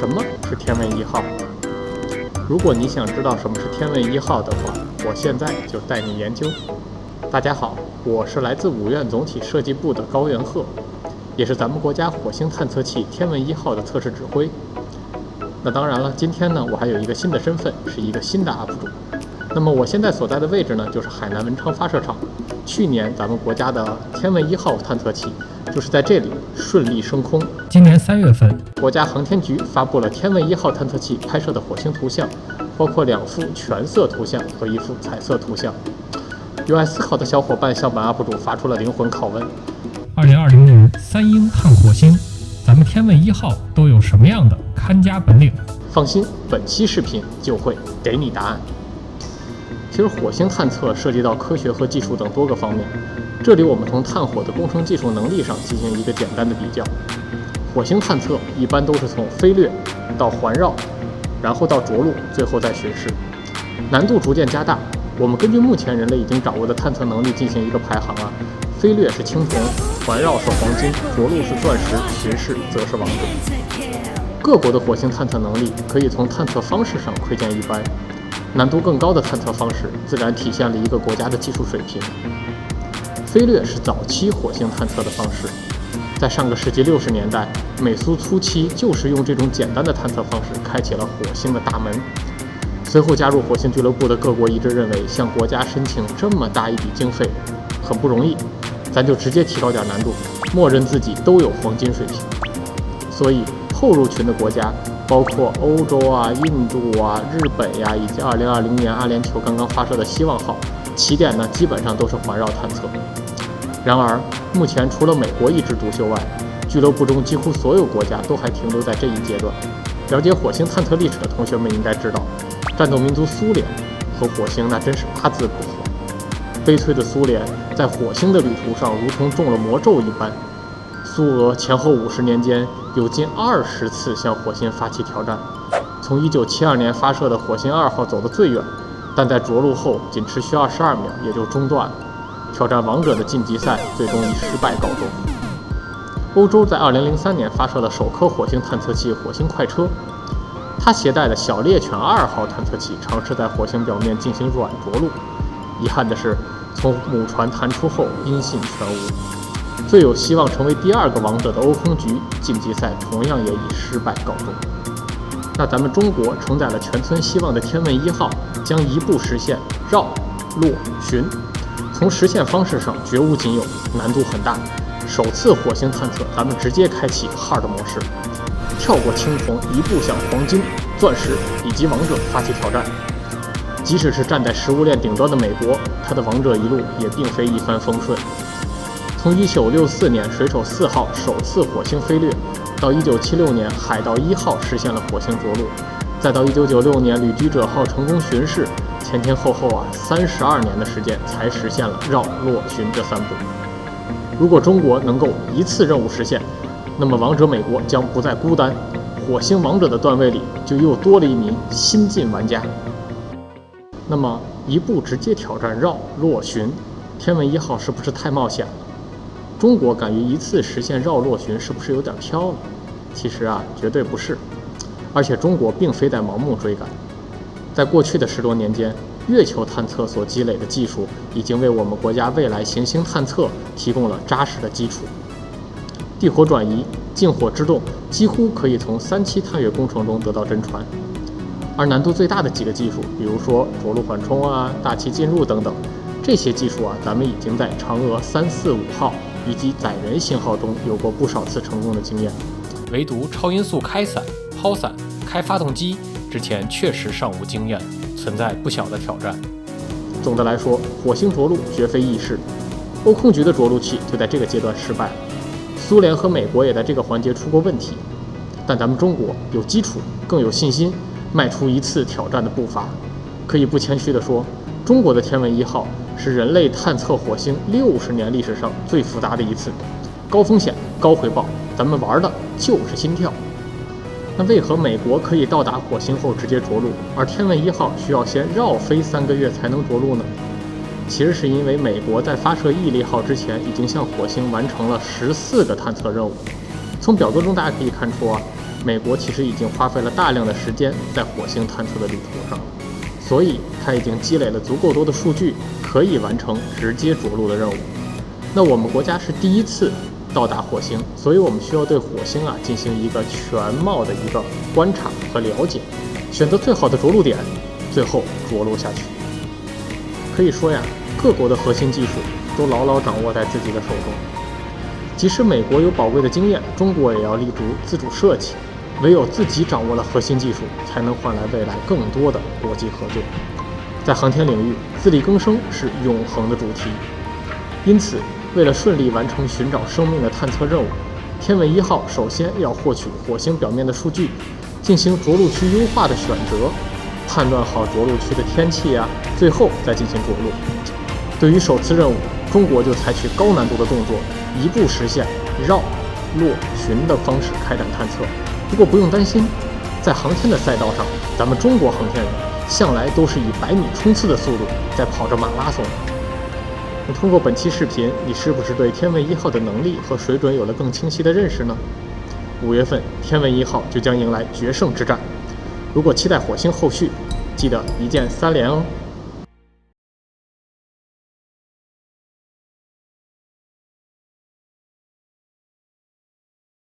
什么是天问1号？如果你想知道什么是天问1号的话，我现在就带你研究。大家好，我是来自5院总体设计部的高元鹤，也是咱们国家火星探测器天问1号的测试指挥。那当然了，今天呢，我还有一个新的身份，是一个新的 UP 主。那么我现在所在的位置呢，就是海南文昌发射场。去年咱们国家的天问1号探测器就是在这里顺利升空。今年3月份，国家航天局发布了天问1号探测器拍摄的火星图像，包括2幅全色图像和1幅彩色图像。有爱思考的小伙伴向本 UP 主发出了灵魂拷问：2020年3鹰探火星，咱们天问1号都有什么样的看家本领？放心，本期视频就会给你答案。其实火星探测涉及到科学和技术等多个方面，这里我们从探火的工程技术能力上进行一个简单的比较。火星探测一般都是从飞掠到环绕，然后到着陆，最后再巡视，难度逐渐加大。我们根据目前人类已经掌握的探测能力进行一个排行啊，飞掠是青铜，环绕是黄金，着陆是钻石，巡视则是王者。各国的火星探测能力可以从探测方式上窥见一斑。难度更高的探测方式，自然体现了一个国家的技术水平。飞掠是早期火星探测的方式，在上个世纪60年代，美苏初期就是用这种简单的探测方式开启了火星的大门。随后加入火星俱乐部的各国一致认为，向国家申请这么大一笔经费很不容易，咱就直接提高点难度，默认自己都有黄金水平。所以后入群的国家包括欧洲啊、印度啊、日本呀，以及2020年阿联酋刚刚发射的希望号，起点呢基本上都是环绕探测。然而，目前除了美国一枝独秀外，俱乐部中几乎所有国家都还停留在这一阶段。了解火星探测历史的同学们应该知道，战斗民族苏联和火星那真是八字不合。悲催的苏联在火星的旅途上如同中了魔咒一般。苏俄前后50年间有近20次向火星发起挑战，从1972年发射的火星2号走得最远，但在着陆后仅持续22秒也就中断了。挑战王者的晋级赛最终以失败告终。欧洲在2003年发射的首颗火星探测器火星快车，它携带的小猎犬2号探测器尝试在火星表面进行软着陆，遗憾的是从母船弹出后音信全无。最有希望成为第2个王者的欧空局晋级赛同样也以失败告终。那咱们中国承载了全村希望的天问1号将一步实现绕、落、巡，从实现方式上绝无仅有，难度很大。首次火星探测，咱们直接开启 Hard 模式，跳过青铜，一步向黄金、钻石以及王者发起挑战。即使是站在食物链顶端的美国，它的王者一路也并非一帆风顺。从1964年水手4号首次火星飞掠，到1976年海盗1号实现了火星着陆，再到1996年旅居者号成功巡视，前后32年的时间才实现了绕、落、巡这3步。如果中国能够一次任务实现，那么王者美国将不再孤单，火星王者的段位里就又多了一名新晋玩家。那么一步直接挑战绕、落、巡，天问1号是不是太冒险了？中国敢于一次实现绕、落、巡，是不是有点飘了？其实绝对不是。而且中国并非在盲目追赶，在过去的10多年间，月球探测所积累的技术已经为我们国家未来行星探测提供了扎实的基础。地火转移、近火制动几乎可以从3期探月工程中得到真传。而难度最大的几个技术，比如说着陆缓冲大气进入等等，这些技术咱们已经在嫦娥3、4、5号以及载人信号中有过不少次成功的经验，唯独超音速开伞、抛伞、开发动机之前确实尚无经验，存在不小的挑战。总的来说，火星着陆绝非易事，欧空局的着陆器就在这个阶段失败了，苏联和美国也在这个环节出过问题，但咱们中国有基础，更有信心迈出一次挑战的步伐。可以不谦虚地说，中国的天问1号是人类探测火星60年历史上最复杂的一次，高风险高回报，咱们玩的就是心跳。那为何美国可以到达火星后直接着陆，而天问1号需要先绕飞3个月才能着陆呢？其实是因为美国在发射毅力号之前已经向火星完成了14个探测任务。从表格中大家可以看出美国其实已经花费了大量的时间在火星探测的旅途上了，所以它已经积累了足够多的数据，可以完成直接着陆的任务。那我们国家是第一次到达火星，所以我们需要对火星进行一个全貌的一个观察和了解，选择最好的着陆点，最后着陆下去。可以说各国的核心技术都牢牢掌握在自己的手中。即使美国有宝贵的经验，中国也要立足自主设计，唯有自己掌握了核心技术，才能换来未来更多的国际合作。在航天领域，自力更生是永恒的主题。因此，为了顺利完成寻找生命的探测任务，天问1号首先要获取火星表面的数据，进行着陆区优化的选择，判断好着陆区的天气最后再进行着陆。对于首次任务，中国就采取高难度的动作，一步实现绕、落、寻的方式开展探测。不过不用担心，在航天的赛道上，咱们中国航天员向来都是以100米冲刺的速度在跑着马拉松。通过本期视频，你是不是对天问1号的能力和水准有了更清晰的认识呢？5月份，天问1号就将迎来决胜之战。如果期待火星后续，记得一键3连哦。